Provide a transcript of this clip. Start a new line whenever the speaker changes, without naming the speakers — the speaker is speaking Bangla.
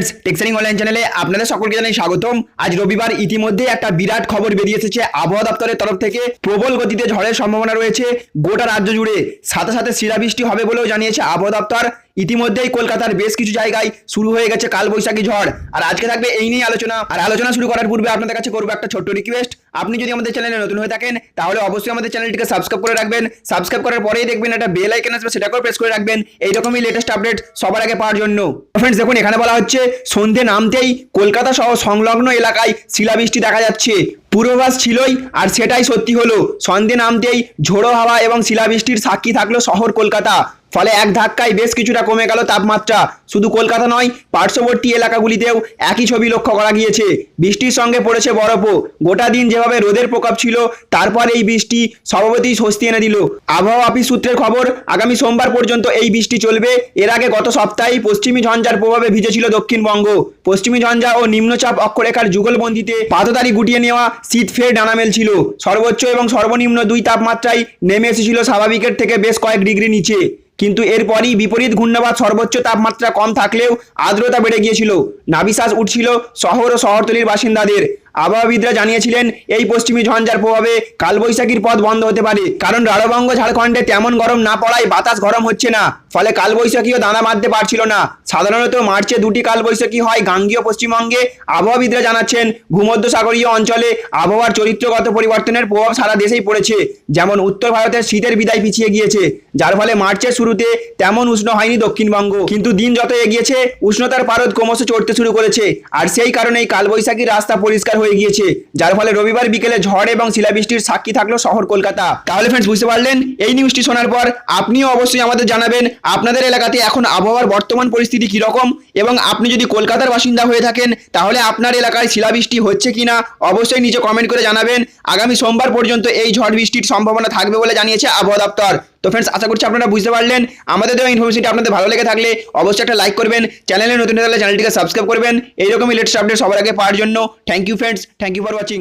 ফ্রেন্ডস, টেক্সারিং অনলাইন চ্যানেলে আপনাদের সকলকে জানাই স্বাগতম। আজ রবিবার ইতিমধ্যে একটা বিরাট খবর বেরিয়ে এসেছে আবহাওয়া দপ্তরের তরফ থেকে। প্রবল গতিতে ঝড়ের সম্ভাবনা রয়েছে গোটা রাজ্য জুড়ে, সাথে সাথে শিলাবৃষ্টি হবে বলেও জানিয়েছে আবহাওয়া দপ্তর। ইতিমধ্যেই কলকাতার বেশ কিছু জায়গায় শুরু হয়ে গেছে কালবৈশাখী ঝড়, আর আজকে থাকবে এই নিয়ে আলোচনা। আর আলোচনা শুরু করার পূর্বে আপনাদের কাছে করবো একটা ছোট্ট রিকোয়েস্ট, আপনি যদি আমাদের চ্যানেলে নতুন হয়ে থাকেন তাহলে অবশ্যই আমাদের চ্যানেলটিকে সাবস্ক্রাইব করে রাখবেন। সাবস্ক্রাইব করার পরেই দেখবেন একটা বেল আইকন আসবে, সেটাকেও প্রেস করে রাখবেন এইরকমই লেটেস্ট আপডেট সবার আগে পাওয়ার জন্য। ফ্রেন্ডস দেখুন, এখানে বলা হচ্ছে সন্ধে নামতেই কলকাতা সহ সংলগ্ন এলাকায় শিলাবৃষ্টি দেখা যাচ্ছে। পূর্বাভাস ছিলই আর সেটাই সত্যি হলো। সন্ধে নামতেই ঝোড়ো হাওয়া এবং শিলাবৃষ্টির সাক্ষী থাকলো শহর কলকাতা। ফলে এক ধাক্কায় বেশ কিছুটা কমে গেল তাপমাত্রা। শুধু কলকাতা নয়, পার্শ্ববর্তী এলাকাগুলিতেও একই ছবি লক্ষ্য করা গিয়েছে। বৃষ্টির সঙ্গে পড়েছে বরফও। গোটা দিন যেভাবে রোদের প্রকোপ ছিল, তারপর এই বৃষ্টি স্বভাবতই স্বস্তি এনে দিল। আবহাওয়া অফিস সূত্রের খবর, আগামী সোমবার পর্যন্ত এই বৃষ্টি চলবে। এর আগে গত সপ্তাহেই পশ্চিমী ঝঞ্ঝার প্রভাবে ভিজেছিল দক্ষিণবঙ্গ। পশ্চিমী ঝঞ্ঝা ও নিম্নচাপ অক্ষরেখার যুগলবন্দিতে পাততাড়ি গুটিয়ে নেওয়া শীত ফের ডানা মেলছিল। সর্বোচ্চ এবং সর্বনিম্ন দুই তাপমাত্রায় নেমে এসেছিল স্বাভাবিকের থেকে বেশ কয়েক ডিগ্রি নিচে। কিন্তু এরপরই বিপরীত ঘূর্ণাবাত সর্বোচ্চ তাপমাত্রা কম থাকলেও আর্দ্রতা বেড়ে গিয়েছিল। নাভিশ্বাস উঠছিল শহর ও শহরতলির বাসিন্দাদের। আবহাওয়াবিদরা জানিয়েছিলেন এই পশ্চিমী ঝঞ্ঝার প্রভাবে কালবৈশাখীর পথ বন্ধ হতে পারে, কারণ রাঢ়বঙ্গ ঝাড়খণ্ডে তেমন গরম না পড়ায় বাতাস গরম হচ্ছে না। ফলে কালবৈশাখীও দানা বাঁধতে পারছিল না। সাধারণত মার্চে দুটি কালবৈশাখী হয় গাঙ্গীয় পশ্চিমবঙ্গে। আবহাওয়াবিদরা জানাচ্ছেন ভূমধ্যসাগরীয় অঞ্চলে আবহাওয়ার চরিত্রগত পরিবর্তনের প্রভাব সারা দেশেই পড়েছে। যেমন উত্তর ভারতের শীতের বিদায় পিছিয়ে গিয়েছে, যার ফলে মার্চের শুরুতে তেমন উষ্ণ হয়নি দক্ষিণবঙ্গ। কিন্তু দিন যত এগিয়েছে উষ্ণতার পারদ ক্রমশ চড়তে শুরু করেছে, আর সেই কারণেই কালবৈশাখীর রাস্তা পরিষ্কার হয়ে গিয়েছে, যার ফলে রবিবার বিকেলে ঝড় এবং শিলাবৃষ্টির সাক্ষী থাকলো শহর কলকাতা। তাহলে ফ্রেন্ডস বুঝতে পারলেন, এই নিউজটি শোনার পর আপনিও অবশ্যই আমাদের জানাবেন আপনাদের এলাকাতে এখন আবহাওয়ার বর্তমান পরিস্থিতি কিরকম, এবং আপনি যদি কলকাতার বাসিন্দা হয়ে থাকেন তাহলে আপনার এলাকায় শিলাবৃষ্টি হচ্ছে কিনা অবশ্যই নিচে কমেন্ট করে জানাবেন। আগামী সোমবার পর্যন্ত এই ঝড় বৃষ্টির সম্ভাবনা থাকবে বলে জানিয়েছে আবহাওয়া দপ্তর। তো ফ্রেন্ডস, আশা করছি আপনারা বুঝতে পারলেন। আমাদের দেওয়া ইনফরমেশনটি আপনাদের ভালো লেগে থাকলে অবশ্যই একটা লাইক করবেন, চ্যানেলে নতুন হলে চ্যানেলটিকে সাবস্ক্রাইব করবেন এইরকমই লেটেস্ট আপডেট সবার আগে পাওয়ার জন্য। Thank you friends, thank you for watching.